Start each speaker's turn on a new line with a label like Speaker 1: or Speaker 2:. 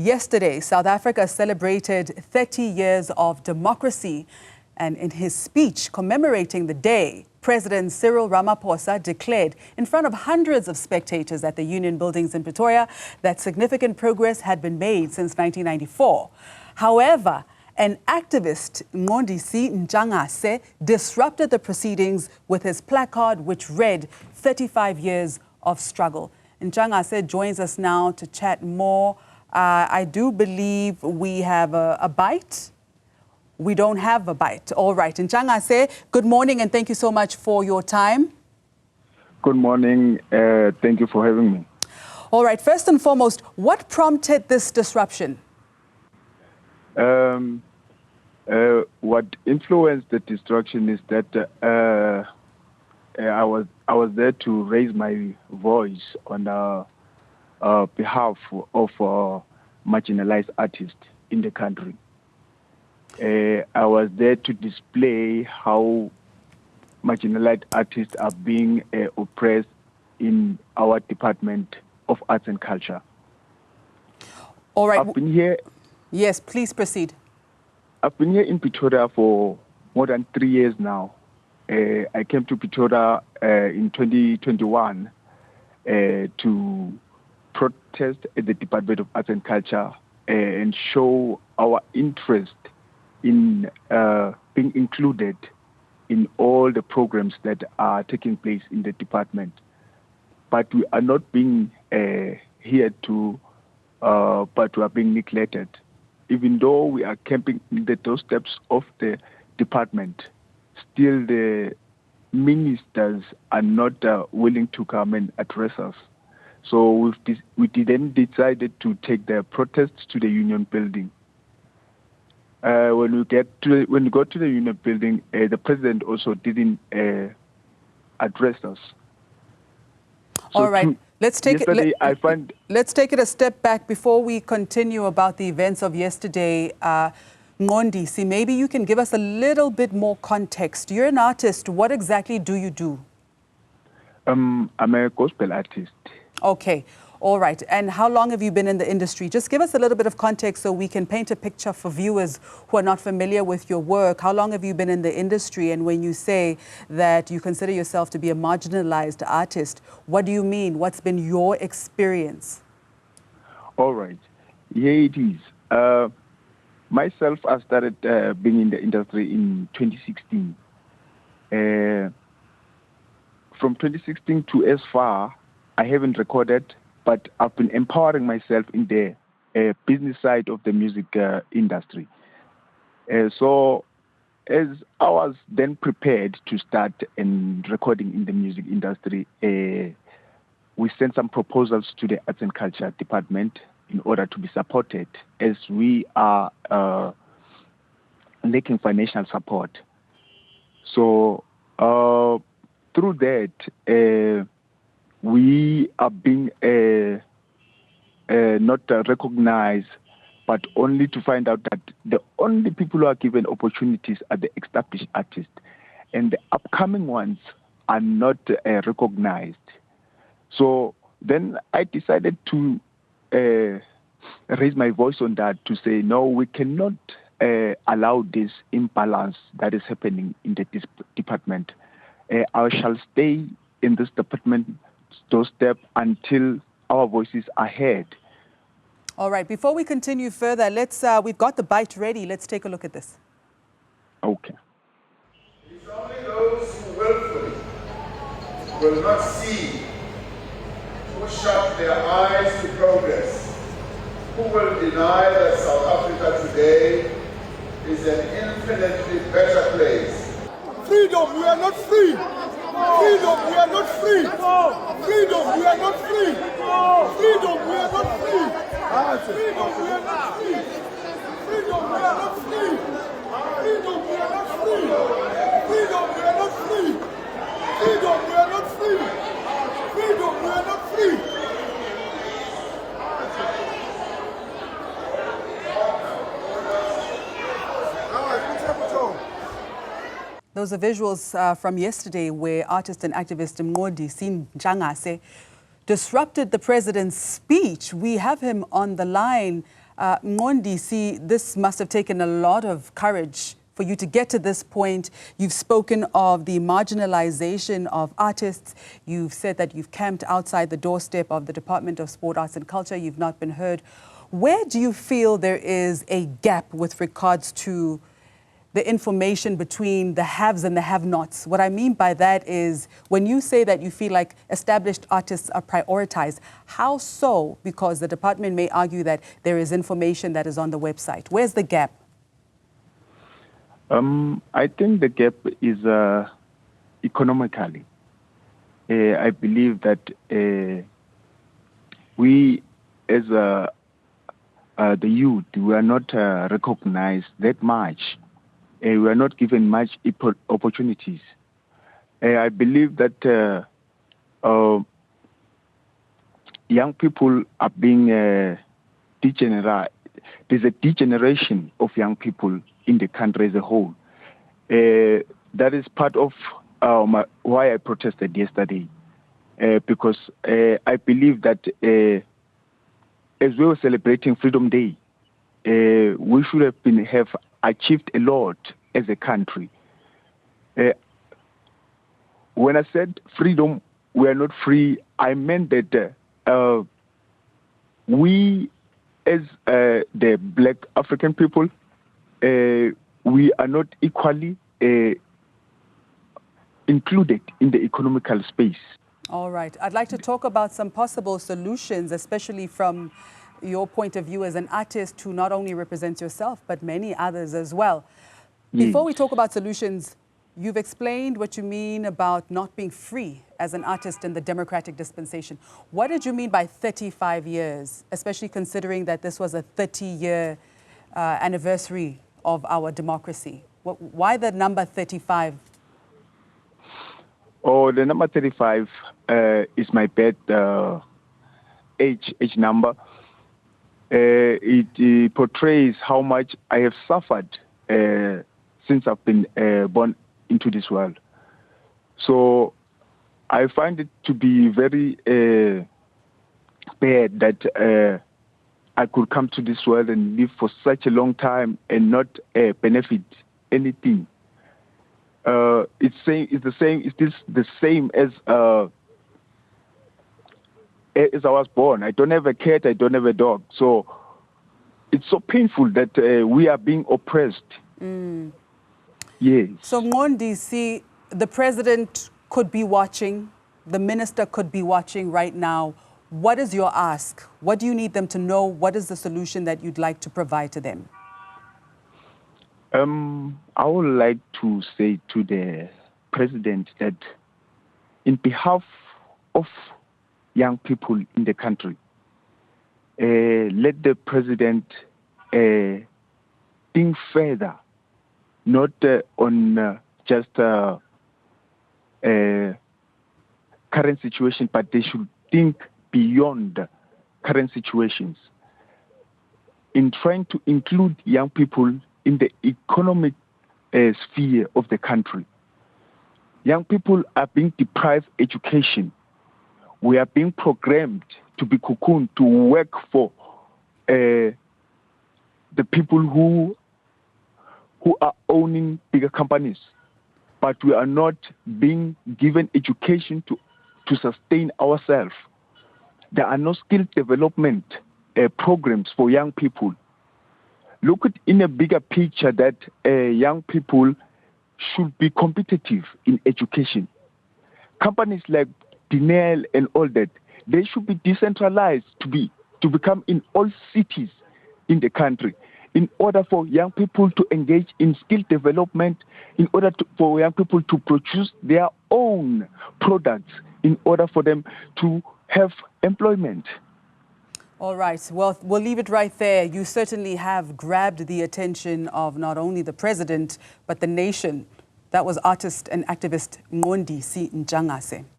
Speaker 1: Yesterday, South Africa celebrated 30 years of democracy, and in his speech commemorating the day, President Cyril Ramaphosa declared in front of hundreds of spectators at the Union buildings in Pretoria that significant progress had been made since 1994. However, an activist, Mqondisi Ntshangase, disrupted the proceedings with his placard which read 35 years of struggle. Ntshangase joins us now to chat more. I do believe we have a bite. We don't have a bite. All right. Ntshangase, good morning and thank you so much for your time.
Speaker 2: Good morning. Thank you for having me.
Speaker 1: All right. First and foremost, what prompted this disruption?
Speaker 2: What influenced the destruction is that I was there to raise my voice on behalf of marginalized artists in the country. I was there to display how marginalized artists are being oppressed in our Department of Arts and Culture.
Speaker 1: All right.
Speaker 2: I've been here.
Speaker 1: Yes, please proceed.
Speaker 2: I've been here in Pretoria for more than 3 years now. I came to Pretoria in 2021 to protest at the Department of Arts and Culture and show our interest in being included in all the programs that are taking place in the department. But we are not being here to, but we are being neglected. Even though we are camping in the doorsteps of the department, still the ministers are not willing to come and address us. So we then decided to take the protests to the Union building. When we got to the Union building, the president also didn't address us. So
Speaker 1: all right. Let's take it a step back before we continue about the events of yesterday. Mqondisi, maybe you can give us a little bit more context. You're an artist. What exactly do you do?
Speaker 2: I'm a gospel artist.
Speaker 1: Okay. All right. And how long have you been in the industry? Just give us a little bit of context so we can paint a picture for viewers who are not familiar with your work. How long have you been in the industry? And when you say that you consider yourself to be a marginalized artist, what do you mean? What's been your experience? All right.
Speaker 2: Yeah, it is. Myself, I started being in the industry in 2016. From 2016 to as far, I haven't recorded, but I've been empowering myself in the business side of the music industry. So as I was then prepared to start and recording in the music industry, we sent some proposals to the Arts and Culture Department in order to be supported, as we are lacking financial support. So through that, we are being not recognized, but only to find out that the only people who are given opportunities are the established artists, and the upcoming ones are not recognized. So then I decided to raise my voice on that, to say, no, we cannot allow this imbalance that is happening in the department. I shall stay in this department doorstep until our voices are heard.
Speaker 1: All right. Before we continue further, we've got the bite ready. Let's take a look at this.
Speaker 2: Okay.
Speaker 3: It's only those who willfully will not see, who shut their eyes to progress, who will deny that South Africa today is an infinitely better place.
Speaker 4: Freedom, we are not free. Freedom, we are not free. Freedom, we are not free. Freedom, we are not free. Freedom, we are not free. Freedom, we are not free. Freedom, we are not free. Freedom, we are not free. Freedom, we are not free. Freedom, we are not free.
Speaker 1: Those are visuals from yesterday where artist and activist Mqondisi Ntshangase disrupted the president's speech. We have him on the line. Mqondisi, this must have taken a lot of courage for you to get to this point. You've spoken of the marginalization of artists. You've said that you've camped outside the doorstep of the Department of Sport, Arts and Culture. You've not been heard. Where do you feel there is a gap with regards to the information between the haves and the have-nots? What I mean by that is when you say that you feel like established artists are prioritized, how so? Because the department may argue that there is information that is on the website. Where's the gap?
Speaker 2: I think the gap is economically. I believe that we as the youth, we are not recognized that much. We are not given much opportunities. I believe that young people are being degenerate. There's a degeneration of young people in the country as a whole. That is part of why I protested yesterday, because I believe that as we were celebrating Freedom Day, we should have achieved a lot as a country. When I said freedom, we are not free, I meant that we as the Black African people, we are not equally included in the economical space.
Speaker 1: All right. I'd like to talk about some possible solutions, especially from your point of view as an artist who not only represents yourself, but many others as well. Before we talk about solutions, you've explained what you mean about not being free as an artist in the democratic dispensation. What did you mean by 35 years, especially considering that this was a 30-year anniversary of our democracy? Why the number 35?
Speaker 2: Oh, the number 35 is my birth age number. It portrays how much I have suffered since I've been born into this world. So I find it to be very bad that I could come to this world and live for such a long time and not benefit anything. It's the same as I was born. I don't have a cat, I don't have a dog. So it's so painful that we are being oppressed. Yes.
Speaker 1: So Mqondisi, the president could be watching, the minister could be watching right now. What is your ask? What do you need them to know? What is the solution that you'd like to provide to them?
Speaker 2: I would like to say to the president that in behalf of young people in the country, let the president think further, not on just current situation, but they should think beyond current situations. In trying to include young people in the economic sphere of the country, young people are being deprived education. We are being programmed to be cocooned, to work for the people who are owning bigger companies. But we are not being given education to sustain ourselves. There are no skill development programs for young people. Look at in a bigger picture that young people should be competitive in education. Companies like Dinel and all that, they should be decentralized to become in all cities in the country, in order for young people to engage in skill development, in order for young people to produce their own products, in order for them to have employment.
Speaker 1: All right. Well, we'll leave it right there. You certainly have grabbed the attention of not only the president, but the nation. That was artist and activist Mqondisi Ntshangase.